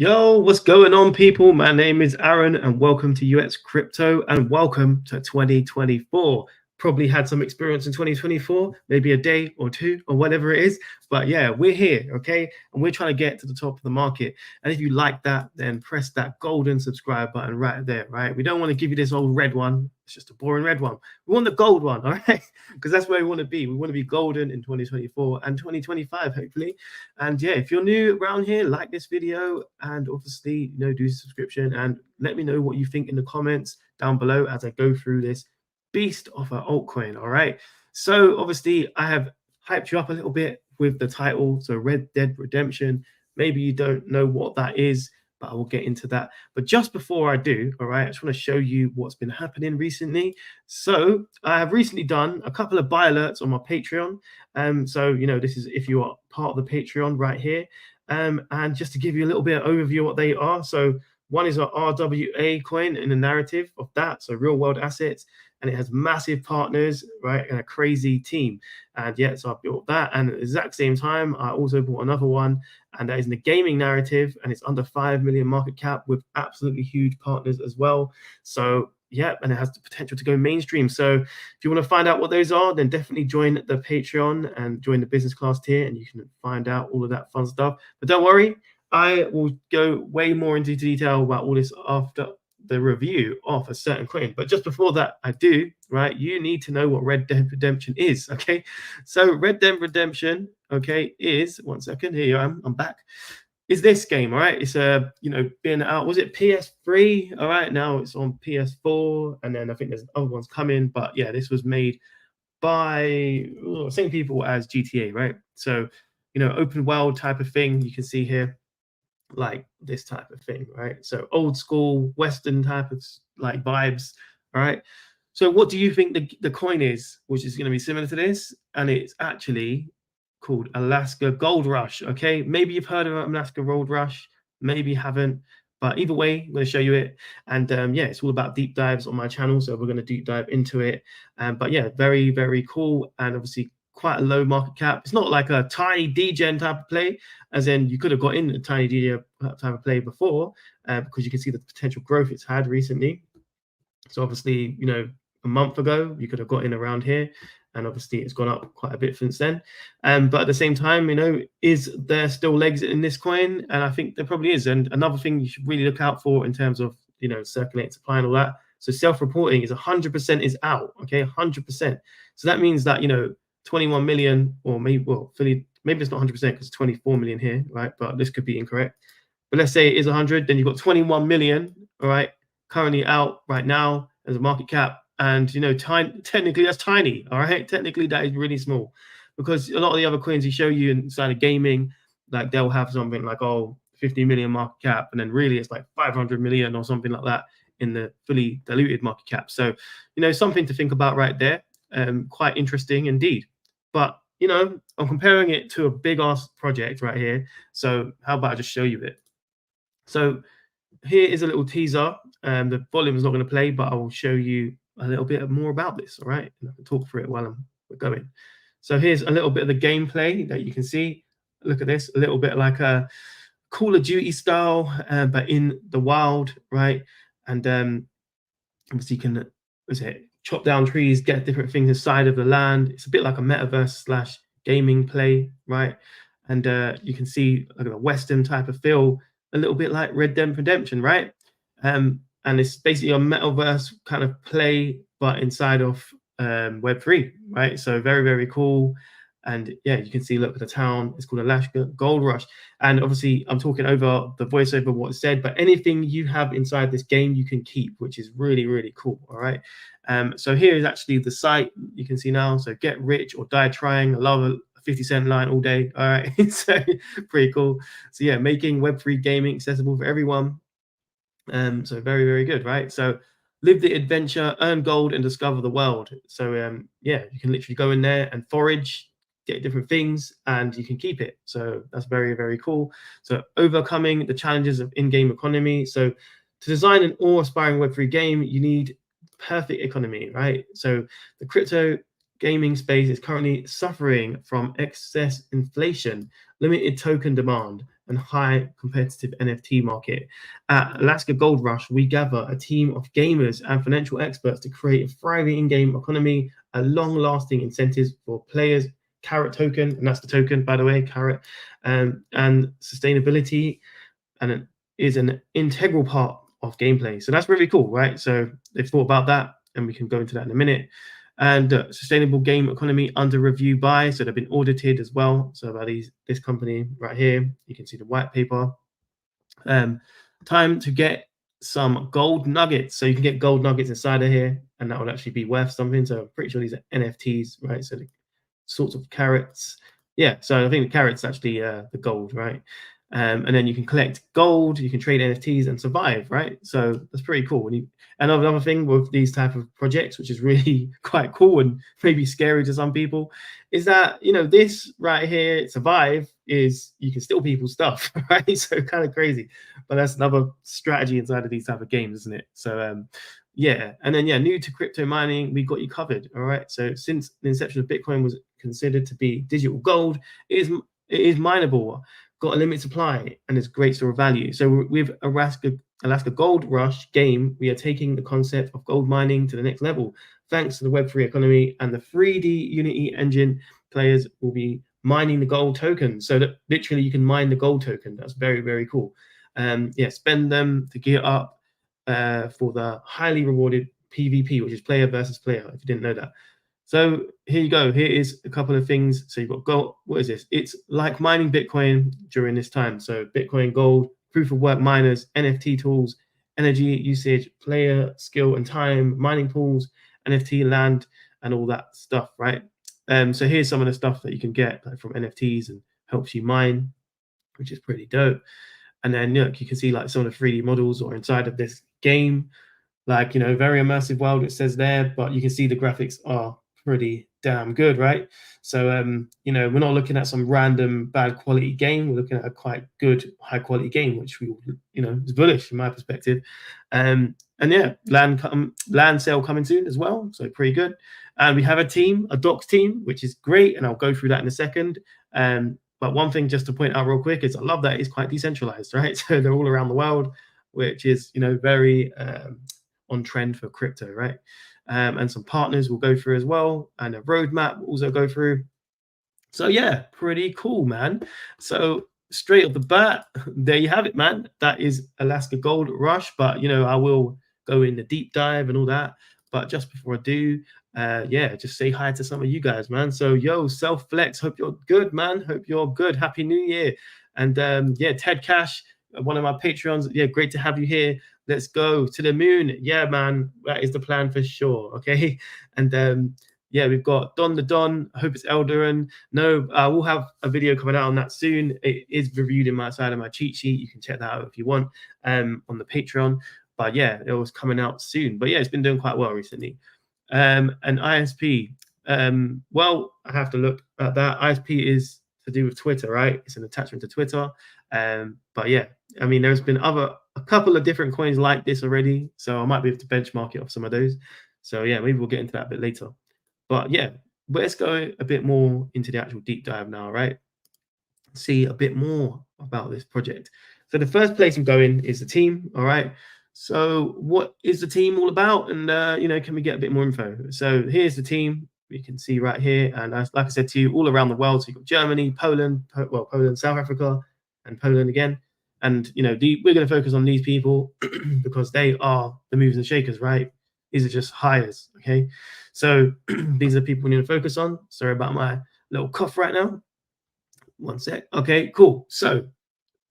Yo, what's going on, people? My name is Aaron, and welcome to UX Crypto, and welcome to 2024. Probably had some experience in 2024, maybe a day or two, or whatever it is. But yeah, we're here, okay? And we're trying to get to the top of the market. And if you like that, then press that golden subscribe button right there, right? We don't want to give you this old red one. It's just a boring red one. We want the gold one, all right? Because that's where we want to be. We want to be golden in 2024 and 2025, hopefully. And yeah, if you're new around here, like this video and obviously, do subscription and let me know what you think in the comments down below as I go through this beast of an altcoin. All right. So obviously I have hyped you up a little bit with the title. So Red Dead Redemption. Maybe you don't know what that is, but I will get into that. But just before I do, all right, I just want to show you what's been happening recently. So I have recently done a couple of buy alerts on my Patreon. So, this is if you are part of the Patreon right here. And just to give you a little bit of overview of what they are. So one is a RWA coin in the narrative of that. So real world assets. And it has massive partners, right? And a crazy team. And yeah, so I built that. And at the exact same time, I also bought another one. And that is in the gaming narrative. And it's under 5 million market cap with absolutely huge partners as well. So yeah, and it has the potential to go mainstream. So if you want to find out what those are, then definitely join the Patreon and join the business class tier, and you can find out all of that fun stuff. But don't worry, I will go way more into detail about all this after the review of a certain coin. But just before that, I do, right? You need to know what Red Dead Redemption is, okay? So Red Dead Redemption, okay, is, one second, here I am, I'm back. Is this game, all right? It's been out, was it PS3? All right, now it's on PS4, and then I think there's other ones coming, but yeah, this was made by same people as GTA, right? So, open world type of thing, you can see here, like this type of thing, right? So old school Western type of like vibes, all right? So what do you think the coin is, which is going to be similar to this? And it's actually called Alaska Gold Rush, okay? Maybe you've heard of Alaska Gold Rush, maybe you haven't, but either way, I'm going to show you it. And yeah, it's all about deep dives on my channel, so we're going to deep dive into it. But yeah, very, very cool, and obviously quite a low market cap. It's not like a tiny degen type of play, as in you could have got in a tiny degen type of play before, because you can see the potential growth it's had recently. So obviously, a month ago, you could have got in around here, and obviously it's gone up quite a bit since then. But at the same time, is there still legs in this coin? And I think there probably is. And another thing you should really look out for in terms of, circulating supply and all that. So self-reporting is 100% is out, okay, 100%. So that means that, 21 million, or maybe, well, maybe it's not 100% because 24 million here, right? But this could be incorrect. But let's say it is 100, then you've got 21 million, all right, currently out right now as a market cap. And, technically that's tiny, all right? Technically that is really small, because a lot of the other coins you show you inside of gaming, like they'll have something like, 50 million market cap, and then really it's like 500 million or something like that in the fully diluted market cap. So, something to think about right there. Quite interesting indeed. But, I'm comparing it to a big ass project right here. So how about I just show you it? So here is a little teaser. The volume is not going to play, but I will show you a little bit more about this, all right? And I can talk through it while we're going. So here's a little bit of the gameplay that you can see. Look at this, a little bit like a Call of Duty style, but in the wild, right? And obviously you can, chop down trees, get different things inside of the land. It's a bit like a metaverse / gaming play, right? And you can see like a Western type of feel, a little bit like Red Dead Redemption, right? And it's basically a metaverse kind of play, but inside of Web3, right? So very, very cool. And yeah, you can see, look at the town. It's called Alaska Gold Rush. And obviously, I'm talking over the voiceover what's said, but anything you have inside this game, you can keep, which is really, really cool. All right. So here is actually the site you can see now. So get rich or die trying. I love a 50-cent line all day. All right. So pretty cool. So yeah, making Web3 gaming accessible for everyone. So very, very good, right? So live the adventure, earn gold, and discover the world. So yeah, you can literally go in there and forage, get different things, and you can keep it. So that's very, very cool. So overcoming the challenges of in-game economy. So to design an awe-inspiring Web3 game, you need perfect economy, right? So the crypto gaming space is currently suffering from excess inflation, limited token demand, and high competitive NFT market. At Alaska Gold Rush, we gather a team of gamers and financial experts to create a thriving in-game economy, a long-lasting incentives for players, CARAT token, and that's the token, by the way, CARAT, and sustainability, and it is an integral part of gameplay. So that's really cool, right? So they've thought about that, and we can go into that in a minute. And sustainable game economy under review by, so they've been audited as well. So by this company right here, you can see the white paper. Time to get some gold nuggets. So you can get gold nuggets inside of here, and that would actually be worth something. So I'm pretty sure these are NFTs, right? So the sorts of carats. Yeah, so I think the carats actually the gold, right? And then you can collect gold, you can trade NFTs and survive, right? So that's pretty cool. And another thing with these type of projects, which is really quite cool and maybe scary to some people, is that this right here, survive, is you can steal people's stuff, right? So kind of crazy, but that's another strategy inside of these type of games, isn't it? So yeah, and then new to crypto mining, we got you covered. All right. So since the inception of Bitcoin was considered to be digital gold, it is mineable, got a limited supply, and it's great store of value. So with Alaska Gold Rush game, we are taking the concept of gold mining to the next level. Thanks to the Web3 economy and the 3D Unity engine, players will be mining the gold token. So that literally you can mine the gold token. That's very, very cool. Yeah, spend them to gear up for the highly rewarded PvP, which is player versus player, if you didn't know that. So here you go. Here is a couple of things. So you've got gold. What is this? It's like mining Bitcoin during this time. So Bitcoin gold, proof of work miners, NFT tools, energy usage, player skill and time, mining pools, NFT land, and all that stuff, right? So here's some of the stuff that you can get from NFTs and helps you mine, which is pretty dope. And then look, you can see like some of the 3D models or inside of this game, like very immersive world, it says there, but you can see the graphics are pretty damn good, right? So we're not looking at some random bad quality game, we're looking at a quite good high quality game, which we is bullish from my perspective. And yeah, land sale coming soon as well, so pretty good. And we have a docs team, which is great, and I'll go through that in a second. But one thing just to point out real quick is I love that it's quite decentralized, right? So they're all around the world, which is very on trend for crypto, right? And some partners will go through as well, and a roadmap will also go through. So yeah, pretty cool, man. So straight off the bat, there you have it, man. That is Alaska Gold Rush. But I will go in the deep dive and all that. But just before I do, yeah, just say hi to some of you guys, man. So yo, Self Flex, hope you're good, man. Hope you're good. Happy New Year. And yeah, Ted Cash, one of my Patreons. Yeah, great to have you here. Let's go to the moon. Yeah, man, that is the plan for sure. Okay, and yeah, we've got Don the Don. I hope it's Eldarin. No, we'll have a video coming out on that soon. It is reviewed in my side of my cheat sheet. You can check that out if you want on the Patreon. But yeah, it was coming out soon. But yeah, it's been doing quite well recently. And ISP. Well, I have to look at that. ISP is to do with Twitter, right? It's an attachment to Twitter. But yeah, I mean, there's been a couple of different coins like this already, so I might be able to benchmark it off some of those. So yeah, maybe we'll get into that a bit later. But yeah, let's go a bit more into the actual deep dive now, right? See a bit more about this project. So the first place I'm going is the team, all right? So what is the team all about? And, can we get a bit more info? So here's the team. You can see right here. And like I said to you, all around the world. So you've got Germany, Poland, South Africa, and Poland again. And, we're going to focus on these people because they are the movers and shakers, right? These are just hires, okay? So these are the people we need to focus on. Sorry about my little cough right now. One sec. Okay, cool. So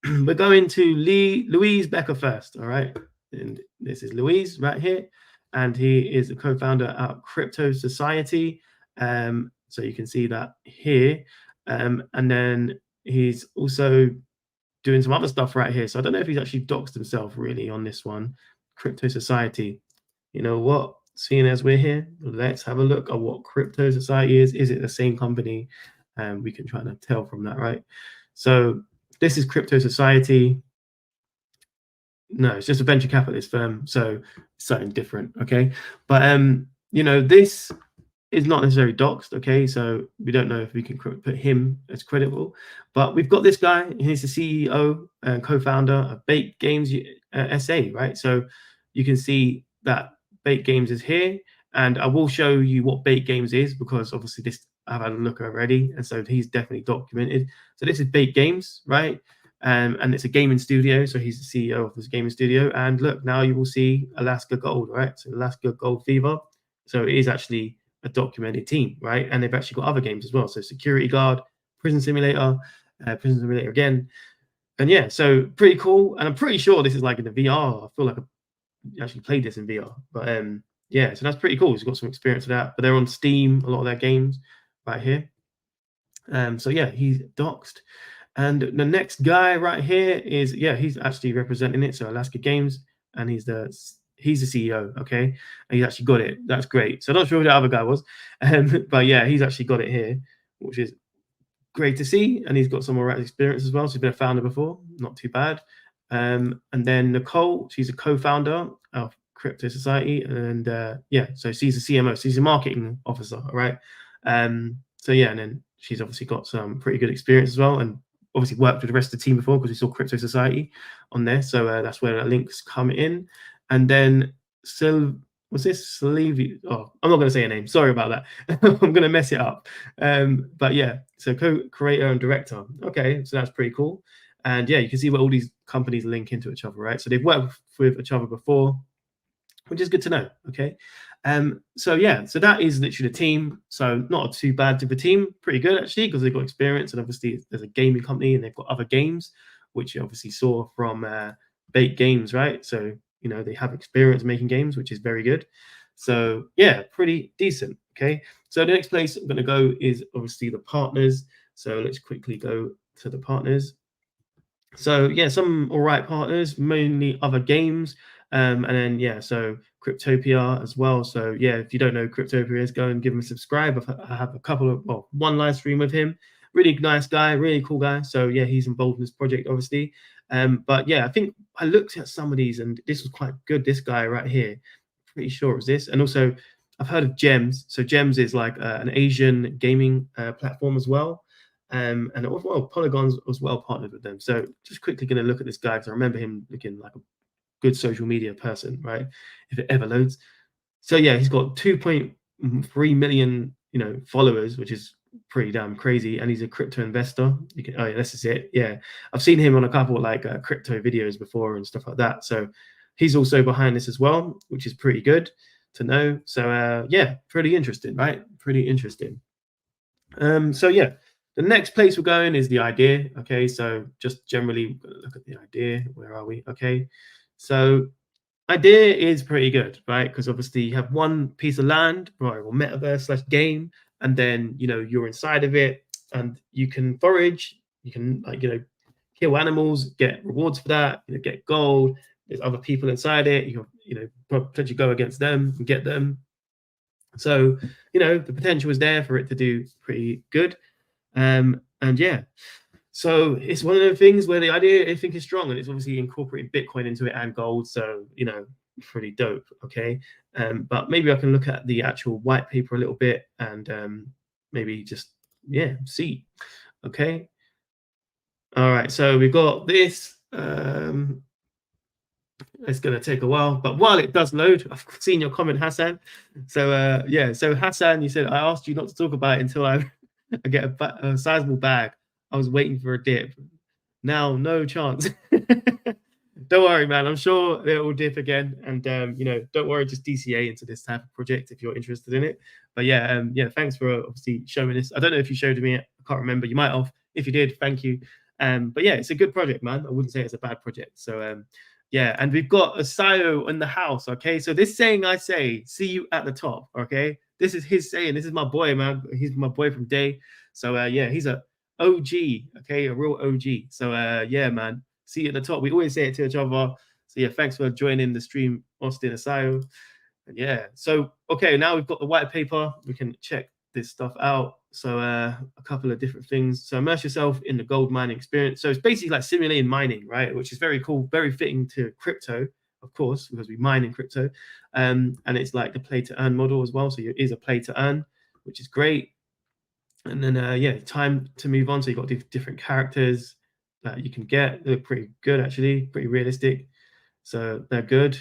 we're going to Louise Becker first, all right? And this is Louise right here. And he is a co-founder at Crypto Society. So you can see that here. And then he's also doing some other stuff right here. So I don't know if he's actually doxed himself really on this one. Crypto Society. You know what? Seeing as we're here, let's have a look at what Crypto Society is. Is it the same company? We can try to tell from that, right? So this is Crypto Society. No, it's just a venture capitalist firm. So something different, okay? But this is not necessarily doxed, okay? So we don't know if we can put him as credible, but we've got this guy. He's the CEO and co-founder of Baked Games SA, right? So you can see that Baked Games is here, and I will show you what Baked Games is because obviously this I've had a look already, and so he's definitely documented. So this is Baked Games, right? And it's a gaming studio. So he's the CEO of this gaming studio. And look, now you will see Alaska Gold, right? So Alaska Gold Fever. So it is actually a documented team, right? And they've actually got other games as well. So Security Guard, Prison Simulator again. And yeah, so pretty cool. And I'm pretty sure this is like in the VR. I feel like I actually played this in VR. But yeah, so that's pretty cool. He's got some experience with that. But they're on Steam, a lot of their games right here. So yeah, he's doxed. And the next guy right here is, yeah, he's actually representing it. So Alaska Games, and he's the CEO, okay? And he's actually got it. That's great. So I'm not sure who the other guy was, but yeah, he's actually got it here, which is great to see. And he's got some alright experience as well. So he's been a founder before, not too bad. And then Nicole, she's a co-founder of Crypto Society, and yeah, so she's the CMO, so she's a marketing officer, all right? So yeah, and then she's obviously got some pretty good experience as well, and obviously worked with the rest of the team before because we saw Crypto Society on there. So that's where the links come in. And then was this Sleevy? Oh, I'm not going to say a name. Sorry about that. I'm going to mess it up. But yeah, so co-creator and director. Okay, so that's pretty cool. And yeah, you can see where all these companies link into each other, right? So they've worked with each other before, which is good to know. Okay. So yeah, so that is literally the team. So not too bad of a team, pretty good actually, because they've got experience, and obviously there's a gaming company and they've got other games, which you obviously saw from Baked Games, right? So you know they have experience making games, which is very good. So yeah, pretty decent. Okay. So the next place I'm going to go is obviously the partners. So let's quickly go to the partners. So yeah, some all right partners, mainly other games, and then yeah, so Cryptopia as well. So yeah, if you don't know Cryptopia is, go and give him a subscribe. I have a couple of one live stream with him. Really nice guy, really cool guy. So yeah, he's involved in this project, obviously. But yeah, I think I looked at some of these, and this was quite good. This guy right here, pretty sure it was this, and also I've heard of Gems. So Gems is like an Asian gaming platform as well. And well, Polygon's was well partnered with them. So just quickly going to look at this guy because I remember him looking like a good social media person, right? If it ever loads. So yeah, he's got 2.3 million, followers, which is pretty damn crazy. And he's a crypto investor. You can, oh yeah, this is it. Yeah, I've seen him on a couple of like crypto videos before and stuff like that. So he's also behind this as well, which is pretty good to know. So yeah, pretty interesting, right? Pretty interesting. So yeah, the next place we're going is the idea. Okay, so just generally look at the idea. Where are we? Okay, so idea is pretty good, right? Because obviously you have one piece of land, right, or metaverse slash game, and then you're inside of it, and you can forage, you can kill animals, get rewards for that, get gold. There's other people inside it. Potentially go against them and get them. So the potential is there for it to do pretty good. And yeah, so it's one of the things where the idea I think is strong, and it's obviously incorporating Bitcoin into it and gold. So pretty dope. Okay, but maybe I can look at the actual white paper a little bit and maybe just see. Okay. All right. So we've got this. It's going to take a while, but while it does load, I've seen your comment, Hassan. So yeah, so Hassan, you said I asked you not to talk about it until I get a sizable bag. I was waiting for a dip. Now, no chance. Don't worry, man. I'm sure it will dip again. And don't worry, just DCA into this type of project if you're interested in it. But yeah, thanks for obviously showing this. I don't know if you showed me it. I can't remember. You might have. If you did, thank you. But yeah, it's a good project, man. I wouldn't say it's a bad project. So yeah, and we've got a Sayo in the house. Okay, so this saying I say, see you at the top. Okay, this is his saying. This is my boy, man. He's my boy from day. So yeah, he's a OG. Okay, a real OG. So yeah, man. See you at the top. We always say it to each other. So yeah, thanks for joining the stream, Austin Asayo. And yeah, so okay, now we've got the white paper. We can check this stuff out. So a couple of different things. So immerse yourself in the gold mining experience. So it's basically like simulating mining, right? Which is very cool, very fitting to crypto, of course, because we mine in crypto. And it's like the play to earn model as well. So it is a play to earn. which is great. And then yeah, time to move on. So you've got different characters that you can get. They're pretty good actually, pretty realistic. So they're good.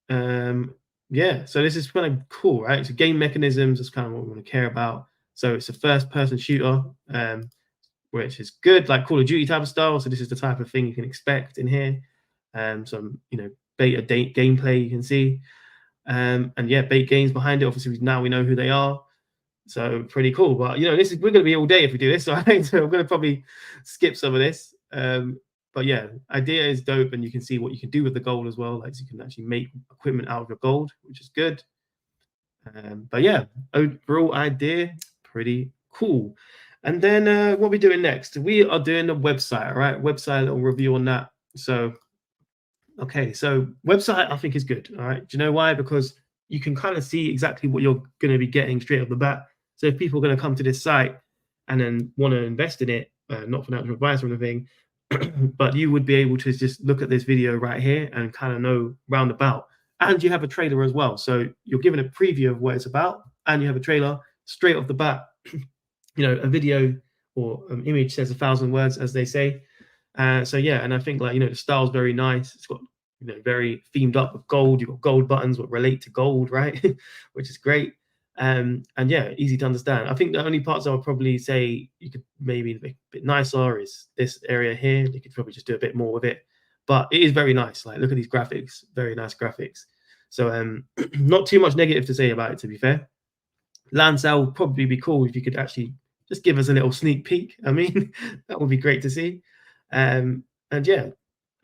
Um, yeah, so this is kind of cool, right? So game mechanisms is kind of what we want to care about. So it's a first-person shooter, which is good, like Call of Duty type of style. So this is the type of thing you can expect in here. Some beta date gameplay you can see, and yeah, bait games behind it. Obviously, now we know who they are. So pretty cool. But this is we're going to be all day if we do this. So I think so I'm going to probably skip some of this. But yeah, idea is dope, and you can see what you can do with the gold as well. Like so you can actually make equipment out of your gold, which is good. But yeah, overall idea pretty cool. And then what we're doing next? We are doing a website. All right, website little review on that. So okay, so website I think is good. All right, do you know why? Because you can kind of see exactly what you're going to be getting straight off the bat. So if people are going to come to this site and then want to invest in it, not financial advice or anything, but you would be able to just look at this video right here and kind of know roundabout. And you have a trailer as well, so you're given a preview of what it's about, and you have a trailer straight off the bat. A video or an image says 1,000 words, as they say. So yeah, and I think the style's very nice. It's got very themed up with gold. You've got gold buttons what relate to gold, right? Which is great. And yeah, easy to understand. I think the only parts I would probably say you could maybe make a bit nicer is this area here. You could probably just do a bit more with it, but it is very nice. Like look at these graphics, very nice graphics. So not too much negative to say about it, to be fair. Land sale would probably be cool if you could actually just give us a little sneak peek. I mean, that would be great to see. And yeah,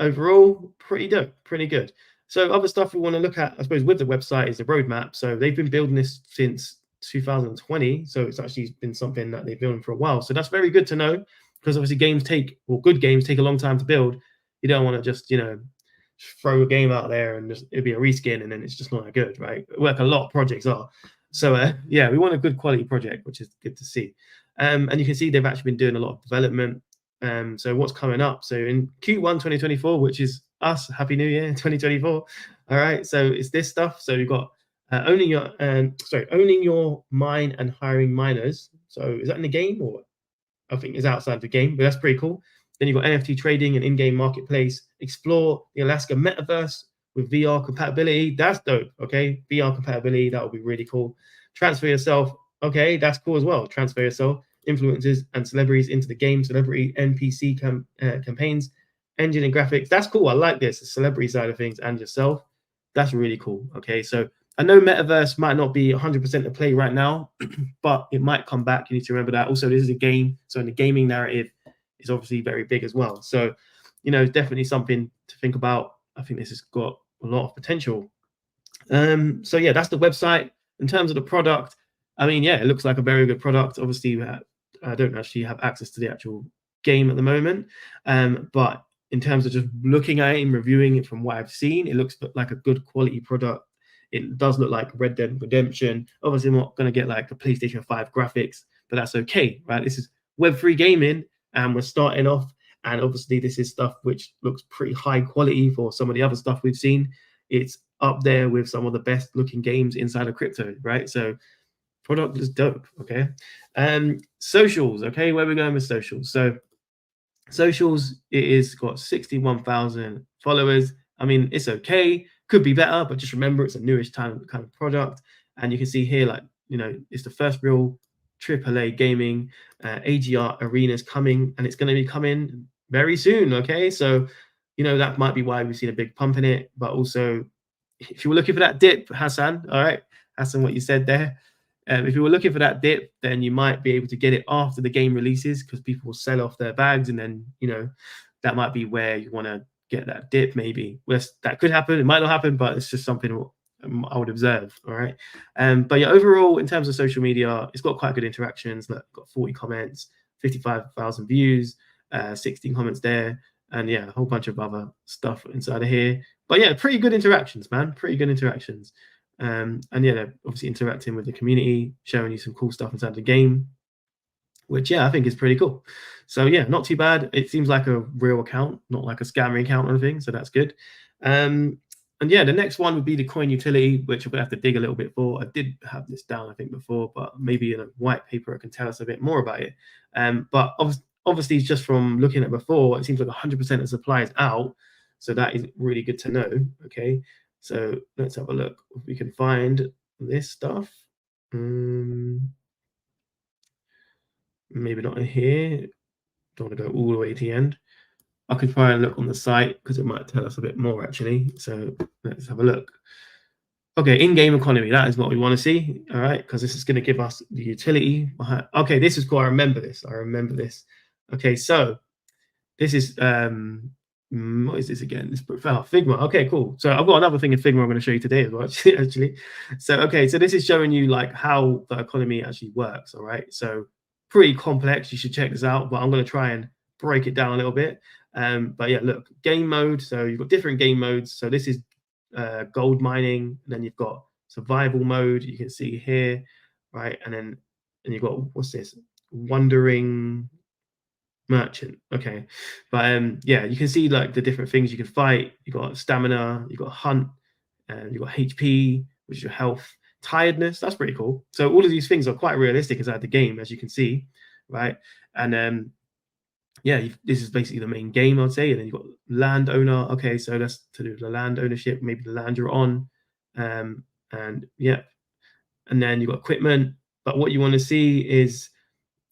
overall, pretty dope, pretty good. So other stuff we want to look at, I suppose, with the website is the roadmap. So they've been building this since 2020. So it's actually been something that they've been building for a while. So that's very good to know because obviously good games take a long time to build. You don't want to just, throw a game out there and just it'd be a reskin and then it's just not that good, right? Like a lot of projects are. So yeah, we want a good quality project, which is good to see. And you can see they've actually been doing a lot of development. So what's coming up? So in Q1 2024, which is us, Happy New Year 2024. All right, so it's this stuff. So you've got owning your mine and hiring miners. So is that in the game or I think it's outside the game, but that's pretty cool. Then you've got NFT trading and in-game marketplace. Explore the Alaska metaverse with VR compatibility. That's dope. Okay, VR compatibility, that would be really cool. Transfer yourself. Okay, that's cool as well. Transfer yourself, influencers and celebrities into the game. Celebrity NPC campaigns, engine and graphics. That's cool. I like this. The celebrity side of things and yourself. That's really cool. Okay, so I know metaverse might not be 100% the play right now, but it might come back. You need to remember that. Also, this is a game, so in the gaming narrative is obviously very big as well. So, it's definitely something to think about. I think this has got a lot of potential. So yeah, that's the website. In terms of the product, I mean, yeah, it looks like a very good product. Obviously, I don't actually have access to the actual game at the moment, but in terms of just looking at it and reviewing it from what I've seen, it looks like a good quality product. It does look like Red Dead Redemption. Obviously, I'm not going to get like the PlayStation 5 graphics, but that's okay, right? This is Web3 gaming, and we're starting off. And obviously, this is stuff which looks pretty high quality for some of the other stuff we've seen. It's up there with some of the best looking games inside of crypto, right? So product is dope, okay? Socials, okay? Where we're going with socials. So socials, it is got 61,000 followers. I mean, it's okay. Could be better, but just remember it's a newish kind of product. And you can see here, like, it's the first real AAA gaming AGR arenas coming, and it's going to be coming very soon, okay? So, that might be why we've seen a big pump in it, but also if you were looking for that dip, Hassan, all right, Hassan, what you said there, if you were looking for that dip, then you might be able to get it after the game releases because people will sell off their bags, and then that might be where you want to get that dip. Maybe that could happen. It might not happen, but it's just something I would observe. All right, but yeah, overall in terms of social media, it's got quite good interactions. Look, got 40 comments, 55,000 views, 16 comments there, and yeah, a whole bunch of other stuff inside of here. But yeah, pretty good interactions, man. Pretty good interactions. And yeah, they're obviously interacting with the community, showing you some cool stuff inside the game, which yeah, I think is pretty cool. So yeah, not too bad. It seems like a real account, not like a scamming account or anything. So that's good. And yeah, the next one would be the coin utility, which we'll have to dig a little bit for. I did have this down, I think, before, but maybe in a white paper it can tell us a bit more about it. But obviously, just from looking at before, it seems like 100% of supply is out. So that is really good to know. Okay, so let's have a look if we can find this stuff. Maybe not in here. Don't want to go all the way to the end. I could try and look on the site because it might tell us a bit more actually. So let's have a look. Okay, in-game economy, that is what we want to see. All right, because this is going to give us the utility. Okay, this is cool. I remember this. Okay, so this is what is this again? This Figma. Okay, cool. So I've got another thing in Figma I'm going to show you today as well, actually. So okay, so this is showing you like how the economy actually works. All right, so pretty complex. You should check this out, but I'm going to try and break it down a little bit. But yeah, look, game mode. So you've got different game modes. So this is gold mining, and then you've got survival mode. You can see here, right? And you've got what's this? Wandering merchant. Okay, but yeah, you can see like the different things you can fight. You got stamina, you got hunt, and you got HP, which is your health. Tiredness, that's pretty cool. So all of these things are quite realistic inside the game, as you can see, right? And yeah, this is basically the main game, I'd say. And then you've got landowner. Okay, so that's to do with the land ownership, maybe the land you're on. And yeah, and then you've got equipment. But what you want to see is,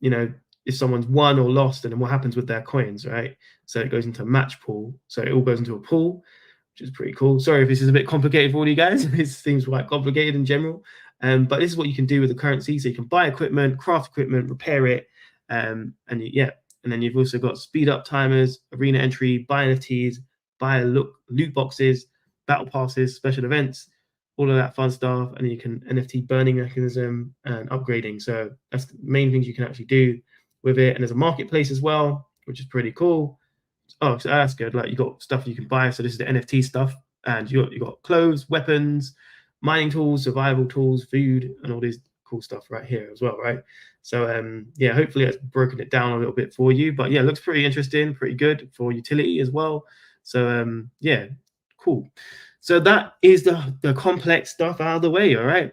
you know, if someone's won or lost, and then what happens with their coins, right? So it goes into a match pool. So it all goes into a pool, which is pretty cool. Sorry if this is a bit complicated for all you guys. This seems quite complicated in general. But this is what you can do with the currency. So you can buy equipment, craft equipment, repair it, yeah. And then you've also got speed up timers, arena entry, buy NFTs, buy loot boxes, battle passes, special events, all of that fun stuff. And then you can NFT burning mechanism and upgrading. So that's the main things you can actually do with it. And there's a marketplace as well, which is pretty cool. Oh, so that's good. Like you got stuff you can buy. So this is the NFT stuff, and you got clothes, weapons, mining tools, survival tools, food, and all these cool stuff right here as well, right? So yeah, hopefully that's broken it down a little bit for you. But yeah, it looks pretty interesting, pretty good for utility as well. So yeah, cool. So that is the complex stuff out of the way, all right?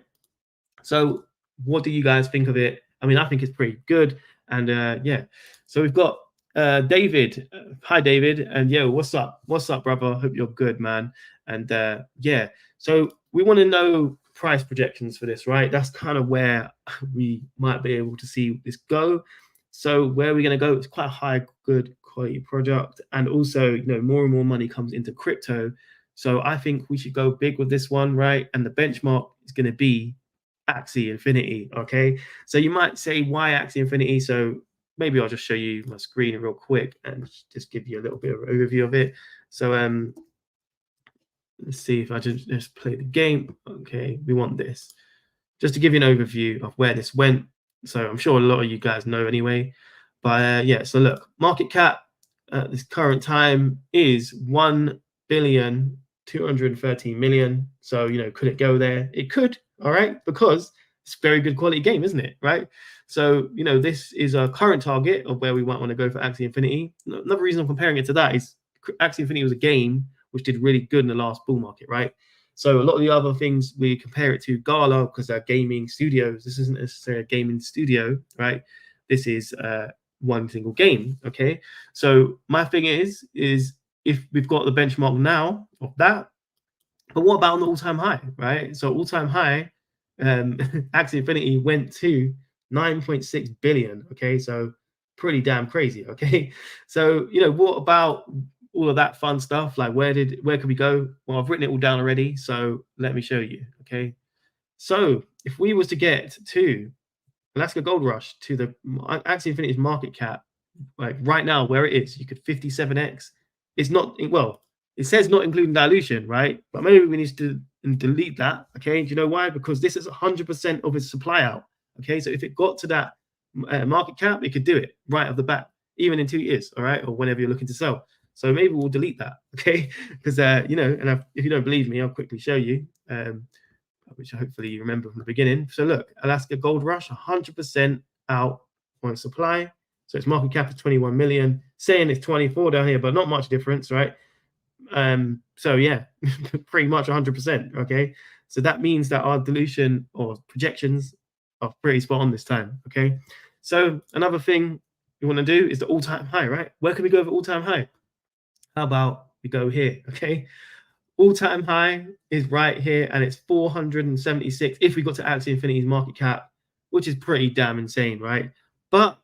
So what do you guys think of it? I mean, I think it's pretty good. And yeah, so we've got David. Hi, David. And yo, what's up? What's up, brother? Hope you're good, man. And yeah, so we want to know price projections for this, right? That's kind of where we might be able to see this go. So where are we going to go? It's quite a high, good quality product. And also, you know, more and more money comes into crypto. So I think we should go big with this one, right? And the benchmark is going to be Axie Infinity. Okay, so you might say, why Axie Infinity? So maybe I'll just show you my screen real quick and just give you a little bit of an overview of it. So let's see if I just play the game. Okay, we want this just to give you an overview of where this went. So I'm sure a lot of you guys know anyway, but yeah, so look, market cap at this current time is 1,213,000,000. So, you know, could it go there? It could, all right, because it's a very good quality game, isn't it? Right. So, you know, this is a current target of where we might want to go for Axie Infinity. Another reason I'm comparing it to that is Axie Infinity was a game which did really good in the last bull market, right? So a lot of the other things we compare it to Gala because they're gaming studios. This isn't necessarily a gaming studio, right? This is one single game. Okay. So my thing is if we've got the benchmark now of that, but what about an all-time high, right? So all-time high, Axie Infinity went to 9.6 billion. Okay, so pretty damn crazy. Okay, so you know, what about all of that fun stuff? Like where could we go? Well, I've written it all down already, so let me show you. Okay, so if we was to get to Alaska Gold Rush to the Axie Infinity's market cap, like right now where it is, you could 57x. It's not, well, it says not including dilution, right? But maybe we need to delete that. Okay, do you know why? Because this is 100% of its supply out. Okay, so if it got to that market cap, it could do it right off the bat, even in 2 years, all right, or whenever you're looking to sell. So maybe we'll delete that, okay? Because you know, and if you don't believe me, I'll quickly show you, which hopefully you remember from the beginning. So look, Alaska Gold Rush, 100% out on supply. So its market cap is 21 million, saying it's 24 down here, but not much difference, right? So yeah, pretty much 100%. Okay, so that means that our dilution or projections are pretty spot on this time. Okay, so another thing we want to do is the all-time high, right? Where can we go for all-time high? How about we go here? Okay, all-time high is right here, and it's 476 if we got to Axie Infinity's market cap, which is pretty damn insane, right? But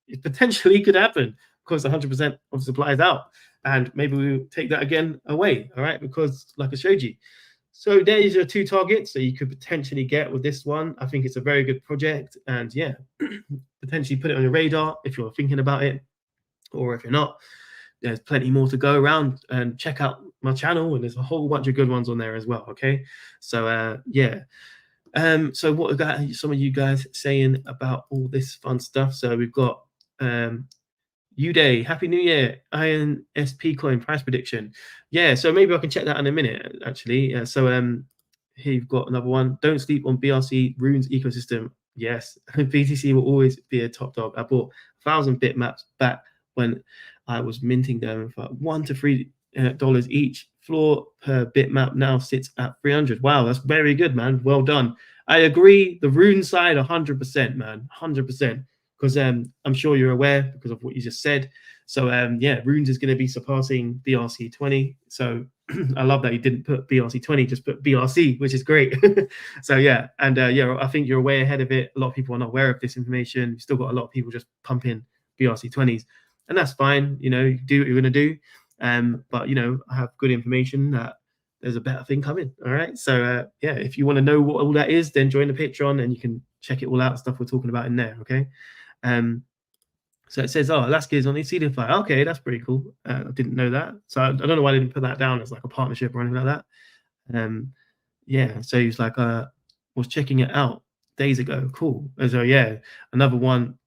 it potentially could happen because 100% of supply is out, and maybe we take that again away, all right? Because like I showed you. So there's your two targets that you could potentially get with this one. I think it's a very good project, and yeah, potentially put it on your radar if you're thinking about it, or if you're not, there's plenty more to go around, and check out my channel, and there's a whole bunch of good ones on there as well. Okay, so yeah. So what got some of you guys saying about all this fun stuff? So we've got Uday, Happy New Year, Iron SP coin price prediction. Yeah, so maybe I can check that in a minute, actually. Here you've got another one. Don't sleep on BRC Runes ecosystem. Yes, BTC will always be a top dog. I bought 1,000 bitmaps back when I was minting them for $1 to $3 each. Floor per bitmap now sits at 300. Wow, that's very good, man. Well done. I agree. The rune side, 100%, man, 100%. Because I'm sure you're aware because of what you just said. So yeah, runes is going to be surpassing BRC20. So I love that you didn't put BRC20, just put BRC, which is great. So yeah, and yeah, I think you're way ahead of it. A lot of people are not aware of this information. You've still got a lot of people just pumping BRC20s, and that's fine. You know, you do what you're going to do. But you know, I have good information that there's a better thing coming. All right. So yeah, if you want to know what all that is, then join the Patreon and you can check it all out. Stuff we're talking about in there. Okay. So it says, oh, Alaska is on the Seedify. Okay, that's pretty cool. I didn't know that. So I don't know why I didn't put that down as like a partnership or anything like that. Yeah, so he was like, was checking it out days ago. Cool. So yeah, another one,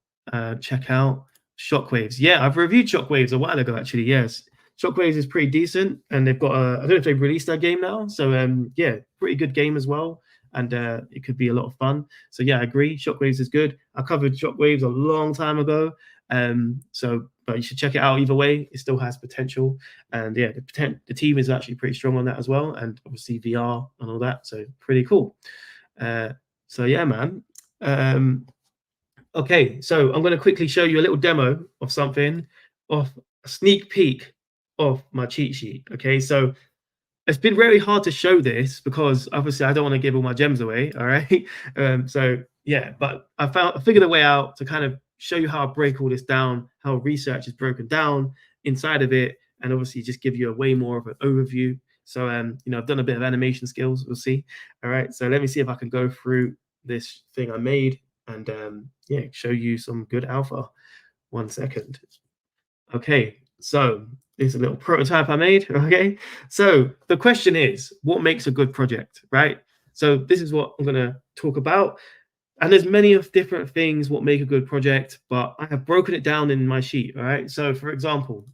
check out Shockwaves. Yeah, I've reviewed Shockwaves a while ago, actually. Yes. Shockwaves is pretty decent, and they've got I don't know if they've released their game now. So yeah, pretty good game as well. And it could be a lot of fun. So yeah, I agree. Shockwaves is good. I covered Shockwaves a long time ago. But you should check it out either way. It still has potential. And yeah, the team is actually pretty strong on that as well. And obviously VR and all that. So pretty cool. So yeah, man. Okay, so I'm going to quickly show you a little demo of something, of a sneak peek of my cheat sheet. Okay, so it's been very hard to show this because obviously I don't want to give all my gems away. All right. So yeah, but I figured a way out to kind of show you how I break all this down, how research is broken down inside of it, and obviously just give you a way more of an overview. So you know, I've done a bit of animation skills. We'll see. All right. So let me see if I can go through this thing I made and yeah, show you some good alpha. 1 second. Okay. So it's a little prototype I made. Okay. So the question is, what makes a good project, right? So this is what I'm going to talk about. And there's many of different things what make a good project, but I have broken it down in my sheet. All right. So for example,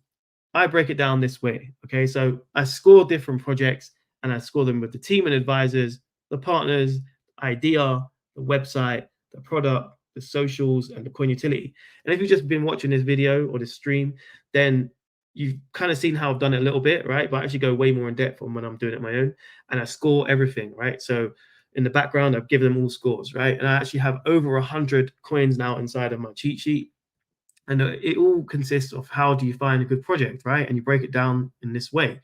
I break it down this way. Okay. So I score different projects and I score them with the team and advisors, the partners, idea, the website, the product, the socials, and the coin utility. And if you've just been watching this video or this stream, then you've kind of seen how I've done it a little bit, right? But I actually go way more in depth on when I'm doing it my own, and I score everything, right? So in the background, I've given them all scores, right? And I actually have over 100 coins now inside of my cheat sheet. And it all consists of how do you find a good project, right? And you break it down in this way.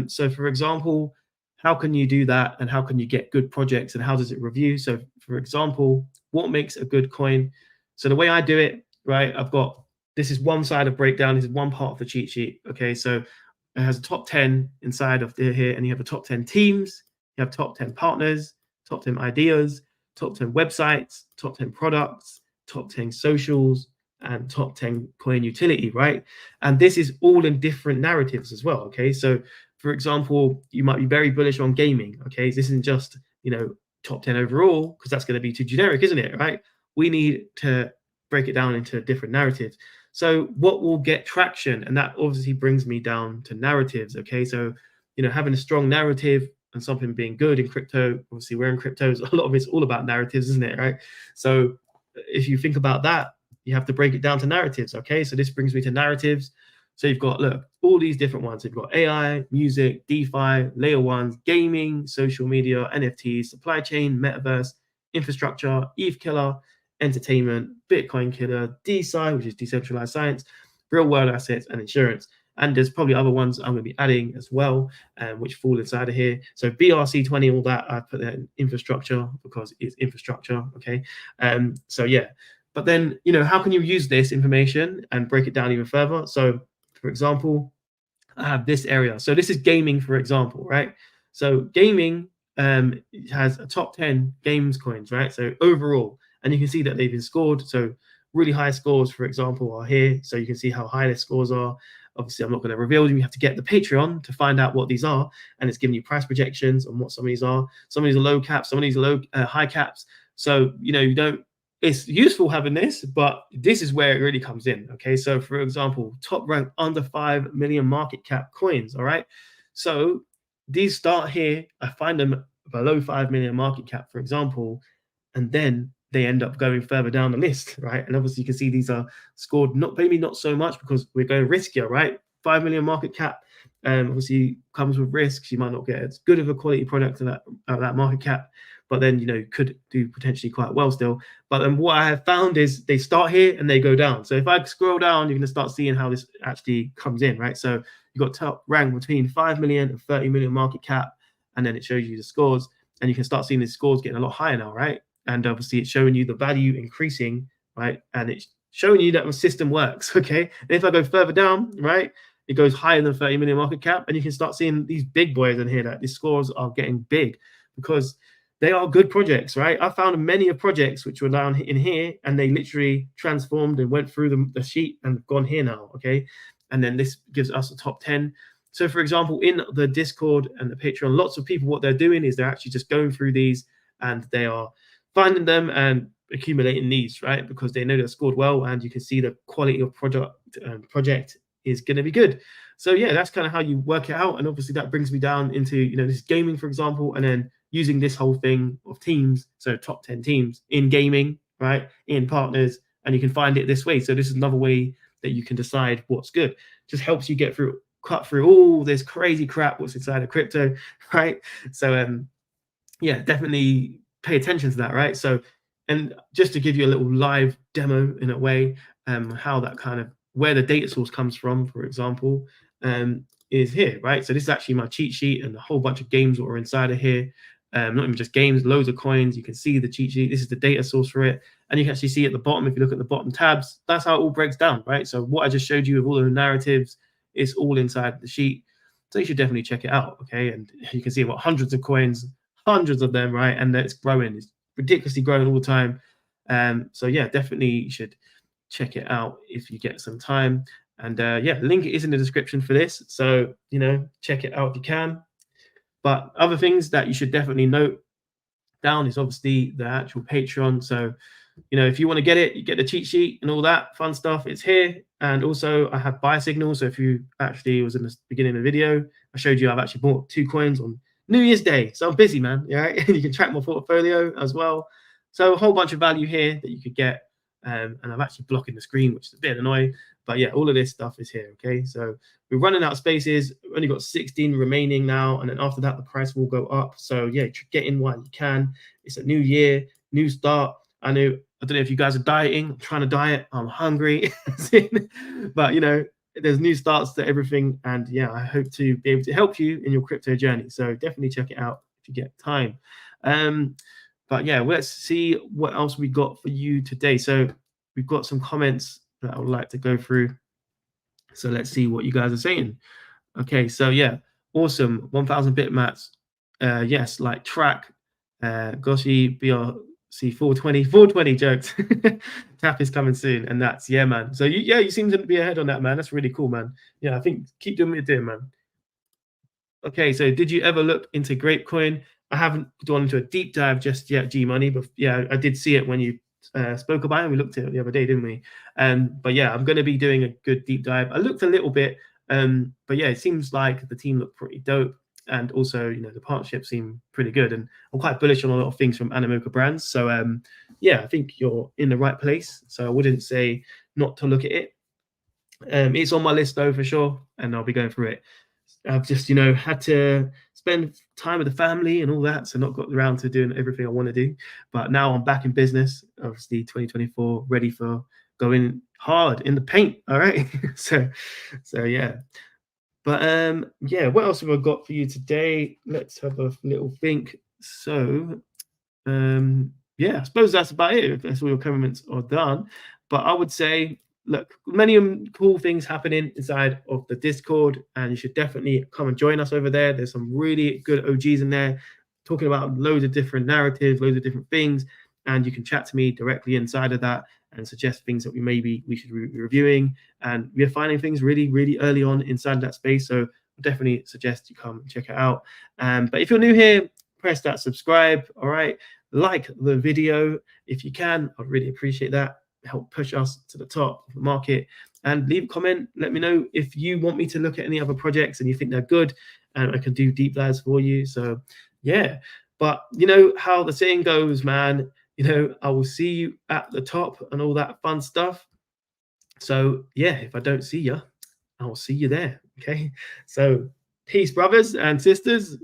So for example, how can you do that? And how can you get good projects? And how does it review? So for example, what makes a good coin? So the way I do it, right, I've got, this is one side of breakdown. This is one part of the cheat sheet. Okay, so it has a top 10 inside of here, and you have the top 10 teams, you have top 10 partners, top 10 ideas, top 10 websites, top 10 products, top 10 socials, and top 10 coin utility, right? And this is all in different narratives as well. Okay, so for example, you might be very bullish on gaming. Okay, this isn't just, you know, top 10 overall, because that's going to be too generic, isn't it? Right? We need to break it down into different narratives. So what will get traction? And that obviously brings me down to narratives. Okay, so you know, having a strong narrative and something being good in crypto, obviously we're in cryptos, a lot of it's all about narratives, isn't it? Right? So if you think about that, you have to break it down to narratives. Okay, so this brings me to narratives. So you've got, look, all these different ones. You've got AI, music, DeFi, layer ones, gaming, social media, NFTs, supply chain, metaverse, infrastructure, ETH killer, entertainment, Bitcoin killer, DeSci, which is decentralized science, real world assets, and insurance. And there's probably other ones I'm going to be adding as well, which fall inside of here. So BRC20, all that, I put that in infrastructure because it's infrastructure. Okay. So yeah. But then, how can you use this information and break it down even further? So, for example, I have this area. So this is gaming, for example, right? So gaming has a top 10 games coins, right? So overall, and you can see that they've been scored. So really high scores, for example, are here. So you can see how high their scores are. Obviously, I'm not going to reveal them. You have to get the Patreon to find out what these are, and it's giving you price projections on what some of these are. Some of these are low caps, some of these are high caps. So you don't. It's useful having this, but this is where it really comes in. Okay, so for example, top rank under 5 million market cap coins. All right, so these start here. I find them below 5 million market cap, for example, and then they end up going further down the list, right? And obviously you can see these are scored maybe not so much because we're going riskier, right? 5 million market cap obviously comes with risks. You might not get as good of a quality product at that market cap, but then could do potentially quite well still. But then what I have found is they start here and they go down. So if I scroll down, you're going to start seeing how this actually comes in, right? So you've got top rank between 5 million and 30 million market cap, and then it shows you the scores, and you can start seeing the scores getting a lot higher now, right? And obviously it's showing you the value increasing, right? And it's showing you that the system works, okay? And if I go further down, right, it goes higher than 30 million market cap, and you can start seeing these big boys in here that these scores are getting big because they are good projects, right? I found many of projects which were down in here, and they literally transformed and went through the sheet and gone here now, okay? And then this gives us a top 10. So for example, in the Discord and the Patreon, lots of people, what they're doing is they're actually just going through these and they are finding them and accumulating these, right? Because they know they're scored well, and you can see the quality of project is going to be good. So yeah, that's kind of how you work it out. And obviously that brings me down into, this gaming, for example, and then using this whole thing of teams, so top 10 teams in gaming, right, in partners, and you can find it this way. So this is another way that you can decide what's good. Just helps you cut through all this crazy crap what's inside of crypto, right? So yeah, definitely pay attention to that, right? So, and just to give you a little live demo in a way, how that kind of where the data source comes from, for example, is here, right? So this is actually my cheat sheet and a whole bunch of games that are inside of here. Not even just games, loads of coins. You can see the cheat sheet. This is the data source for it. And you can actually see at the bottom, if you look at the bottom tabs, that's how it all breaks down, right? So what I just showed you with all the narratives, it's all inside the sheet. So you should definitely check it out, okay? And you can see what hundreds of coins, hundreds of them, right? And it's growing. It's ridiculously growing all the time. So yeah, definitely you should check it out if you get some time. And yeah, link is in the description for this. So, check it out if you can. But other things that you should definitely note down is obviously the actual Patreon. So, if you want to get it, you get the cheat sheet and all that fun stuff. It's here. And also I have buy signals. So if you actually was in the beginning of the video, I showed you I've actually bought 2 coins on New Year's Day. So I'm busy, man. Yeah, right? You can track my portfolio as well. So a whole bunch of value here that you could get. And I'm actually blocking the screen, which is a bit annoying. But yeah, all of this stuff is here, okay? So we're running out of spaces. We've only got 16 remaining now. And then after that, the price will go up. So yeah, get in while you can. It's a new year, new start. I don't know if you guys are dieting. I'm trying to diet. I'm hungry. But, there's new starts to everything. And yeah, I hope to be able to help you in your crypto journey. So definitely check it out if you get time. But yeah, let's see what else we got for you today. So we've got some comments that I would like to go through. So let's see what you guys are saying. Okay, so yeah, awesome. 1000 bitmats. Yes, like track. Goshi, BRC 420 jokes. Tap is coming soon. And that's, yeah, man. So you seem to be ahead on that, man. That's really cool, man. Yeah, I think keep doing what you're doing, man. Okay, so did you ever look into Grapecoin? I haven't gone into a deep dive just yet, G Money, but yeah, I did see it when you spoke about it. We looked at it the other day, didn't we? But yeah, I'm going to be doing a good deep dive. I looked a little bit, but yeah, it seems like the team looked pretty dope, and also the partnership seemed pretty good. And I'm quite bullish on a lot of things from Animoca Brands. So yeah, I think you're in the right place. So I wouldn't say not to look at it. It's on my list though for sure, and I'll be going through it. I've just, had to spend time with the family and all that, so not got around to doing everything I want to do. But now I'm back in business, obviously 2024, ready for going hard in the paint. All right. so yeah. But yeah, what else have I got for you today? Let's have a little think. So yeah, I suppose that's about it. If that's all your comments are done. But I would say, look, many cool things happening inside of the Discord, and you should definitely come and join us over there. There's some really good OGs in there talking about loads of different narratives, loads of different things, and you can chat to me directly inside of that and suggest things that we should be reviewing. And we're finding things really, really early on inside that space. So I definitely suggest you come and check it out. But if you're new here, press that subscribe. All right. Like the video if you can. I'd really appreciate that. Help push us to the top of the market. And leave a comment. Let me know if you want me to look at any other projects and you think they're good, and I can do deep dives for you. So yeah. But you know how the saying goes, man. I will see you at the top and all that fun stuff. So yeah, if I don't see you, I will see you there. Okay. So peace, brothers and sisters.